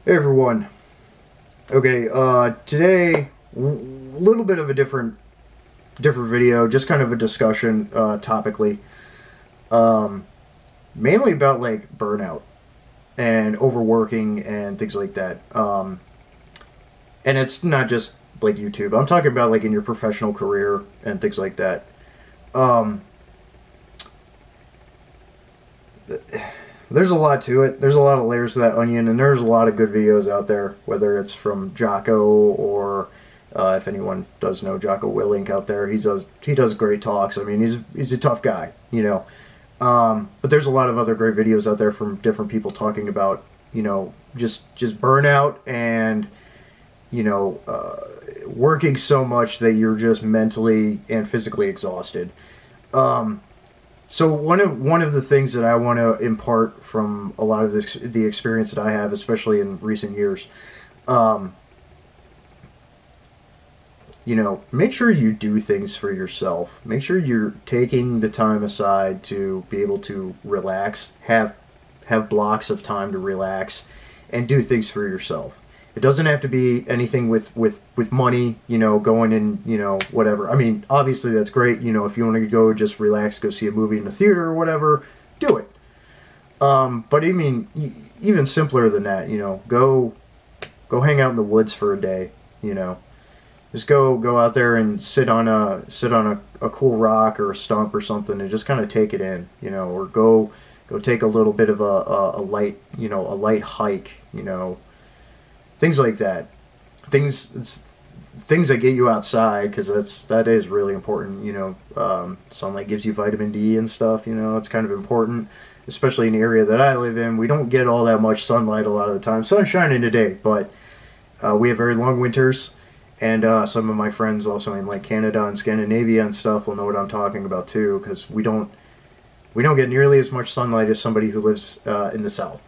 Hey everyone. Okay, today a little bit of a different video, just kind of a discussion topically, um, mainly about like burnout and overworking and things like that. And it's not just like YouTube. I'm talking about like in your professional career and things like that. Um, there's a lot to it. There's a lot of layers to that onion, and there's a lot of good videos out there, whether it's from Jocko or if anyone does know Jocko Willink out there, he does great talks. I mean, he's a tough guy, you know. But there's a lot of other great videos out there from different people talking about, you know, just burnout and working so much that you're just mentally and physically exhausted. Um, So one of the things that I want to impart from a lot of the experience that I have, especially in recent years, um, make sure you do things for yourself. Make sure you're taking the time aside to be able to relax, have blocks of time to relax, and do things for yourself. It doesn't have to be anything with money, going in, whatever. I mean, obviously that's great. If you want to go just relax, go see a movie in the theater or whatever, do it. But I mean, even simpler than that, go hang out in the woods for a day, just go out there and sit on a cool rock or a stump or something and just kind of take it in, or go take a little bit of a light, a light hike, things like that. Things that get you outside, because that is really important. Sunlight gives you vitamin D and stuff. It's kind of important, especially in the area that I live in. We don't get all that much sunlight a lot of the time. Sun's shining today, but we have very long winters. And some of my friends also in like Canada and Scandinavia and stuff will know what I'm talking about too, because we don't get nearly as much sunlight as somebody who lives in the south.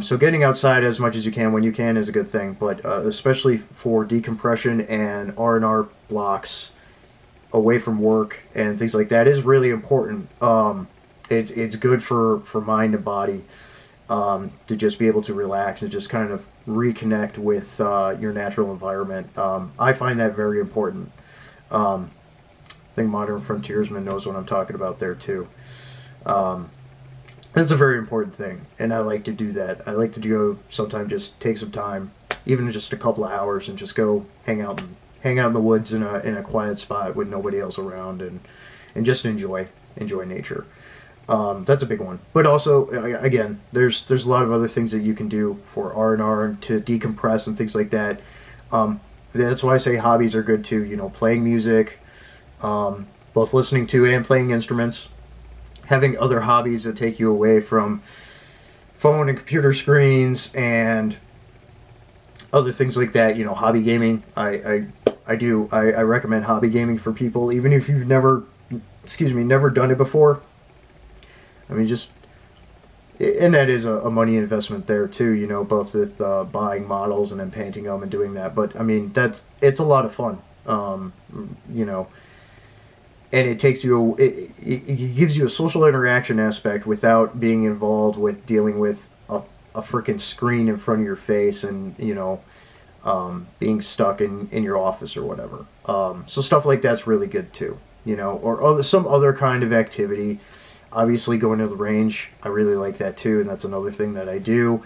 So getting outside as much as you can when you can is a good thing, but especially for decompression and R&R blocks away from work and things like that is really important. It's good for mind and body, to just be able to relax and just kind of reconnect with your natural environment. I find that very important. I think Modern Frontiersman knows what I'm talking about there too. That's a very important thing, and I like to do that. I like to go sometimes, just take some time, even just a couple of hours, and just go hang out in the woods in a quiet spot with nobody else around, and just enjoy nature. That's a big one. But also, again, there's a lot of other things that you can do for R&R to decompress and things like that. That's why I say hobbies are good too. Playing music, both listening to and playing instruments. Having other hobbies that take you away from phone and computer screens and other things like that. Hobby gaming. I recommend hobby gaming for people, even if you've never done it before. I mean, and that is a money investment there too. Both with buying models and then painting them and doing that. But I mean, it's a lot of fun. And it takes you, it gives you a social interaction aspect without being involved with dealing with a freaking screen in front of your face and, being stuck in your office or whatever. So stuff like that's really good too, or some other kind of activity. Obviously going to the range, I really like that too, and that's another thing that I do.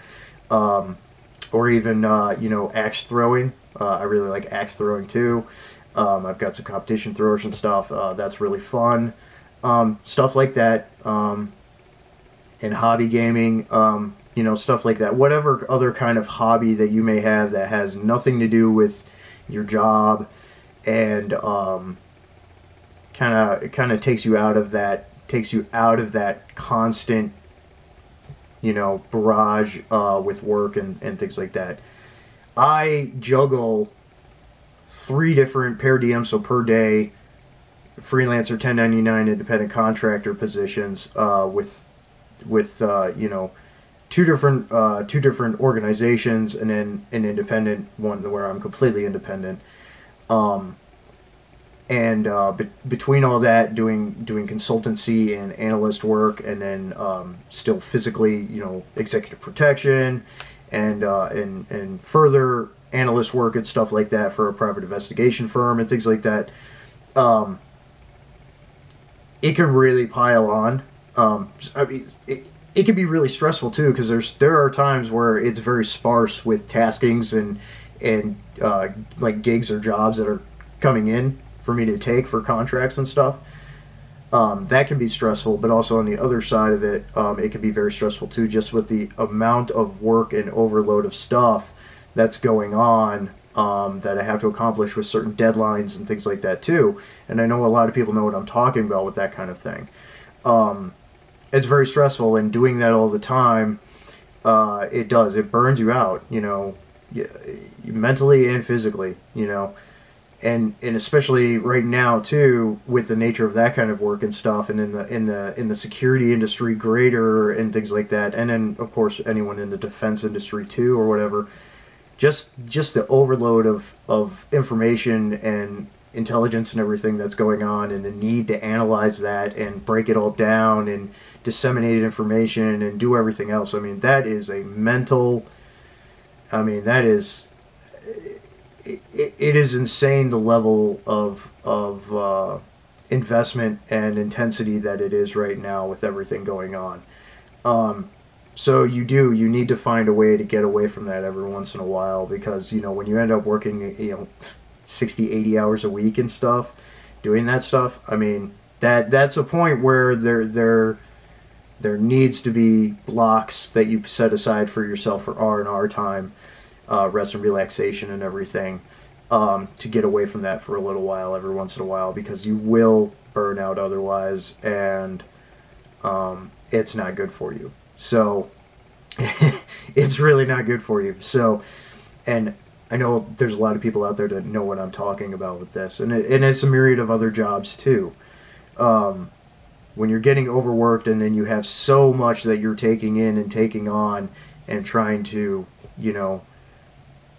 Or even, axe throwing. I really like axe throwing too. I've got some competition throwers and stuff. That's really fun. Stuff like that. And hobby gaming, stuff like that. Whatever other kind of hobby that you may have that has nothing to do with your job and kind of takes you out of that constant, barrage with work and things like that. I juggle 3 different per diem, so per day, freelancer, 1099, independent contractor positions with 2 different organizations, and then an independent one where I'm completely independent. Between all that, doing consultancy and analyst work, and then still physically, executive protection and further analyst work and stuff like that for a private investigation firm and things like that, it can really pile on. I mean, it can be really stressful too, because there are times where it's very sparse with taskings and like gigs or jobs that are coming in for me to take for contracts and stuff. That can be stressful, but also on the other side of it, it can be very stressful too, just with the amount of work and overload of stuff that's going on, that I have to accomplish with certain deadlines and things like that too. And I know a lot of people know what I'm talking about with that kind of thing. It's very stressful, and doing that all the time, it burns you out, mentally and physically, and especially right now too, with the nature of that kind of work and stuff, and in the security industry greater and things like that, and then of course anyone in the defense industry too or whatever, just the overload of information and intelligence and everything that's going on, and the need to analyze that and break it all down and disseminate information and do everything else. I mean, that is a mental, I mean, that is, it is insane, the level of investment and intensity that it is right now with everything going on. So you need to find a way to get away from that every once in a while, because, when you end up working, 60, 80 hours a week and stuff, doing that stuff, I mean, that's a point where there needs to be blocks that you set aside for yourself for R&R time, rest and relaxation and everything, to get away from that for a little while every once in a while, because you will burn out otherwise, and it's not good for you. So it's really not good for you. So, and I know there's a lot of people out there that know what I'm talking about with this, and it's a myriad of other jobs too. When you're getting overworked, and then you have so much that you're taking in and taking on and trying to,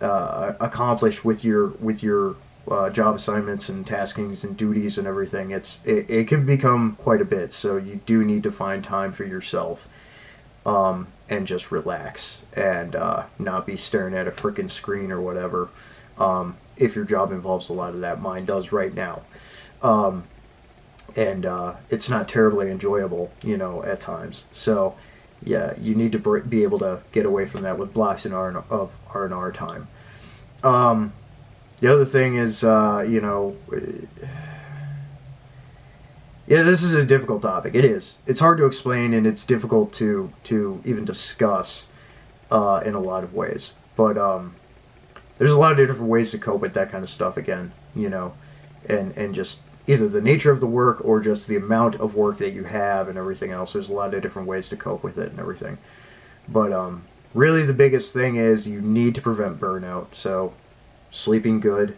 accomplish with your job assignments and taskings and duties and everything, it can become quite a bit. So you do need to find time for yourself, and just relax, and not be staring at a freaking screen or whatever, if your job involves a lot of that. Mine does right now. And it's not terribly enjoyable, at times. So yeah, you need to be able to get away from that with blocks of R&R time. The other thing is, yeah, this is a difficult topic. It is. It's hard to explain, and it's difficult to even discuss in a lot of ways. But there's a lot of different ways to cope with that kind of stuff again, and just either the nature of the work or just the amount of work that you have and everything else. There's a lot of different ways to cope with it and everything. But really the biggest thing is you need to prevent burnout. So sleeping good,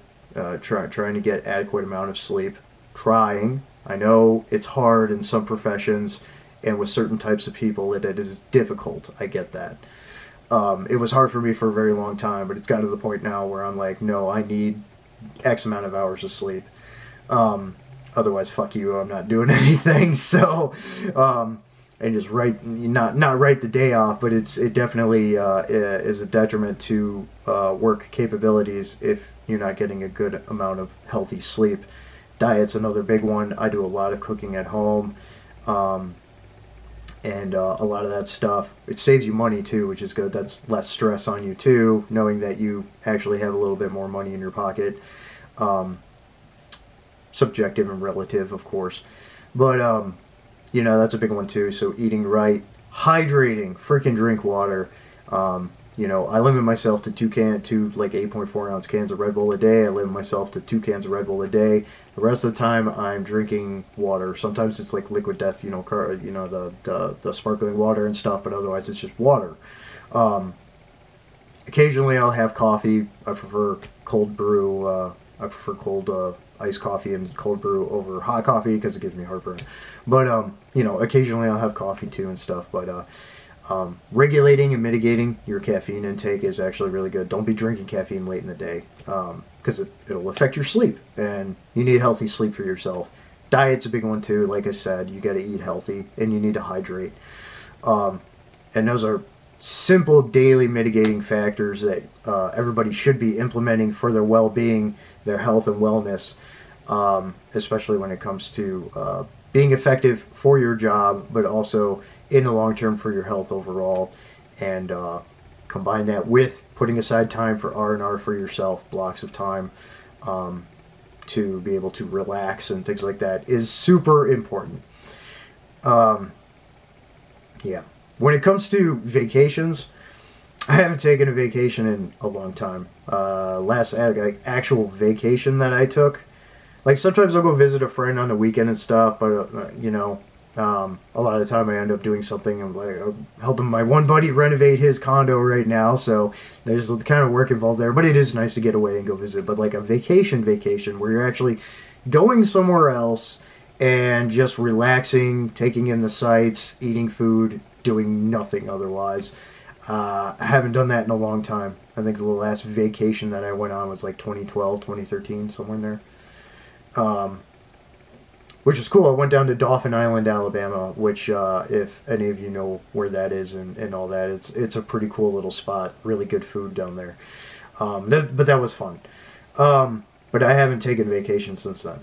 trying to get adequate amount of sleep, trying. I know it's hard in some professions and with certain types of people it is difficult. I get that. It was hard for me for a very long time, but it's gotten to the point now where I'm like, no, I need X amount of hours of sleep. Otherwise, fuck you, I'm not doing anything. So, and just not write the day off, but it definitely is a detriment to work capabilities if you're not getting a good amount of healthy sleep. Diet's another big one. I do a lot of cooking at home, and a lot of that stuff. It saves you money too, which is good. That's less stress on you too, knowing that you actually have a little bit more money in your pocket. Subjective and relative, of course, but that's a big one too. So eating right, hydrating, freaking drink water. I limit myself to 8.4 ounce cans of Red Bull a day. I limit myself to 2 cans of Red Bull a day. The rest of the time I'm drinking water. Sometimes it's like Liquid Death, the sparkling water and stuff, but otherwise it's just water. Occasionally I'll have coffee. I prefer cold brew. I prefer cold iced coffee and cold brew over hot coffee because it gives me heartburn. But occasionally I'll have coffee too and stuff. But regulating and mitigating your caffeine intake is actually really good. Don't be drinking caffeine late in the day, because it'll affect your sleep, and you need healthy sleep for yourself. Diet's a big one too. Like I said, you got to eat healthy and you need to hydrate. And those are simple daily mitigating factors that everybody should be implementing for their well-being, their health and wellness, especially when it comes to being effective for your job, but also in the long term for your health overall. And combine that with putting aside time for R&R for yourself, blocks of time to be able to relax and things like that is super important. Yeah. When it comes to vacations, I haven't taken a vacation in a long time. Last like, actual vacation that I took, like sometimes I'll go visit a friend on the weekend and stuff, but you know, a lot of the time I end up doing something. I'm like helping my one buddy renovate his condo right now, so there's the kind of work involved there. But it is nice to get away and go visit. But like a vacation where you're actually going somewhere else and just relaxing, taking in the sights, eating food, doing nothing otherwise. I haven't done that in a long time. I think the last vacation that I went on was like 2012, 2013, somewhere in there. Which was cool. I went down to Dauphin Island, Alabama, which, if any of you know where that is and all that, it's a pretty cool little spot. Really good food down there. But that was fun. But I haven't taken vacation since then.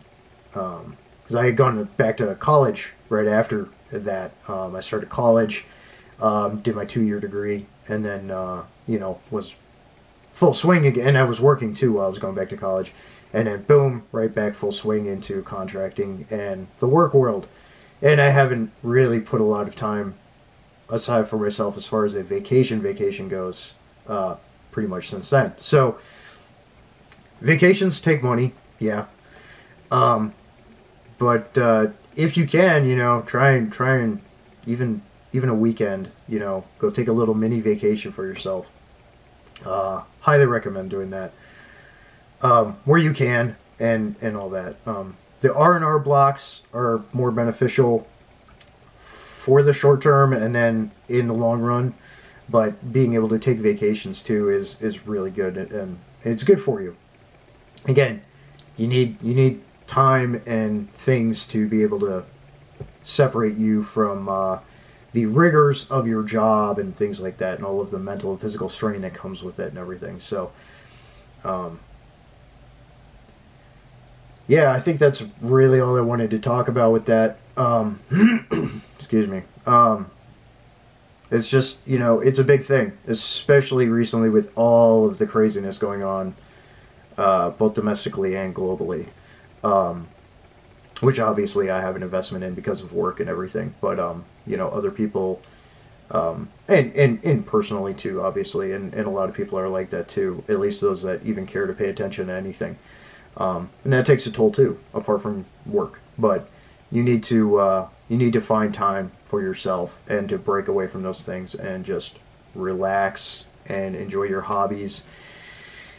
Because I had gone back to college right after that. I started college, did my 2-year degree, and then, you know, was full swing again. And I was working too while I was going back to college. And then boom, right back full swing into contracting and the work world. And I haven't really put a lot of time aside for myself as far as a vacation goes, pretty much since then. So vacations take money, yeah. But if you can, you know, try and even a weekend, you know, go take a little mini vacation for yourself. Highly recommend doing that. Where you can and all that. The R&R blocks are more beneficial for the short term and then in the long run, but being able to take vacations too is really good, and it's good for you. Again, you need time and things to be able to separate you from the rigors of your job and things like that, and all of the mental and physical strain that comes with it and everything. So yeah, I think that's really all I wanted to talk about with that. Excuse me. It's just, you know, it's a big thing, especially recently with all of the craziness going on, both domestically and globally, which obviously I have an investment in because of work and everything. But, you know, other people, and personally too, obviously, and a lot of people are like that too, at least those that even care to pay attention to anything. And that takes a toll too, apart from work. But you need to find time for yourself and to break away from those things and just relax and enjoy your hobbies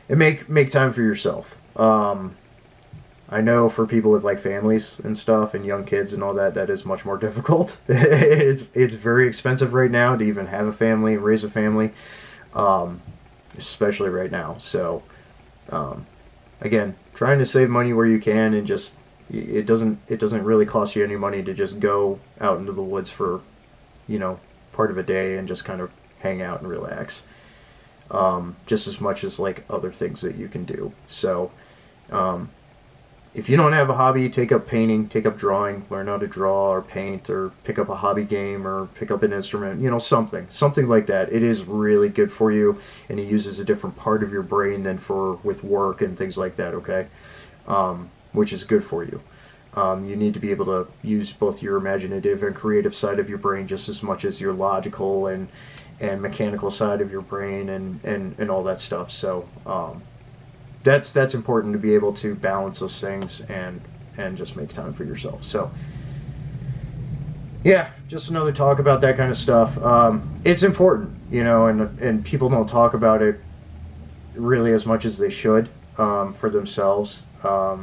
and make time for yourself. I know for people with like families and stuff and young kids and all that, that is much more difficult. It's very expensive right now to even have a family, raise a family, especially right now. So, again, trying to save money where you can, and just it doesn't really cost you any money to just go out into the woods for, you know, part of a day and just kind of hang out and relax, just as much as like other things that you can do. So if you don't have a hobby, take up painting, take up drawing, learn how to draw or paint, or pick up a hobby game, or pick up an instrument, you know, something like that. It is really good for you, and it uses a different part of your brain than with work and things like that, okay? Which is good for you. You need to be able to use both your imaginative and creative side of your brain just as much as your logical and mechanical side of your brain and all that stuff. So that's important, to be able to balance those things and just make time for yourself. So yeah, just another talk about that kind of stuff. It's important, you know, and people don't talk about it really as much as they should, for themselves. A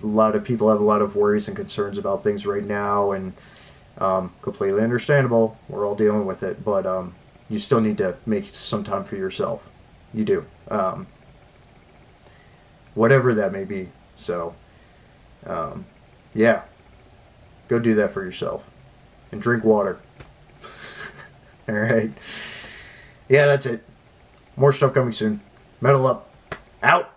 lot of people have a lot of worries and concerns about things right now, and completely understandable. We're all dealing with it, but you still need to make some time for yourself. You do. Whatever that may be. So, yeah, go do that for yourself, and drink water. All right. Yeah, that's it. More stuff coming soon. Metal up. Out.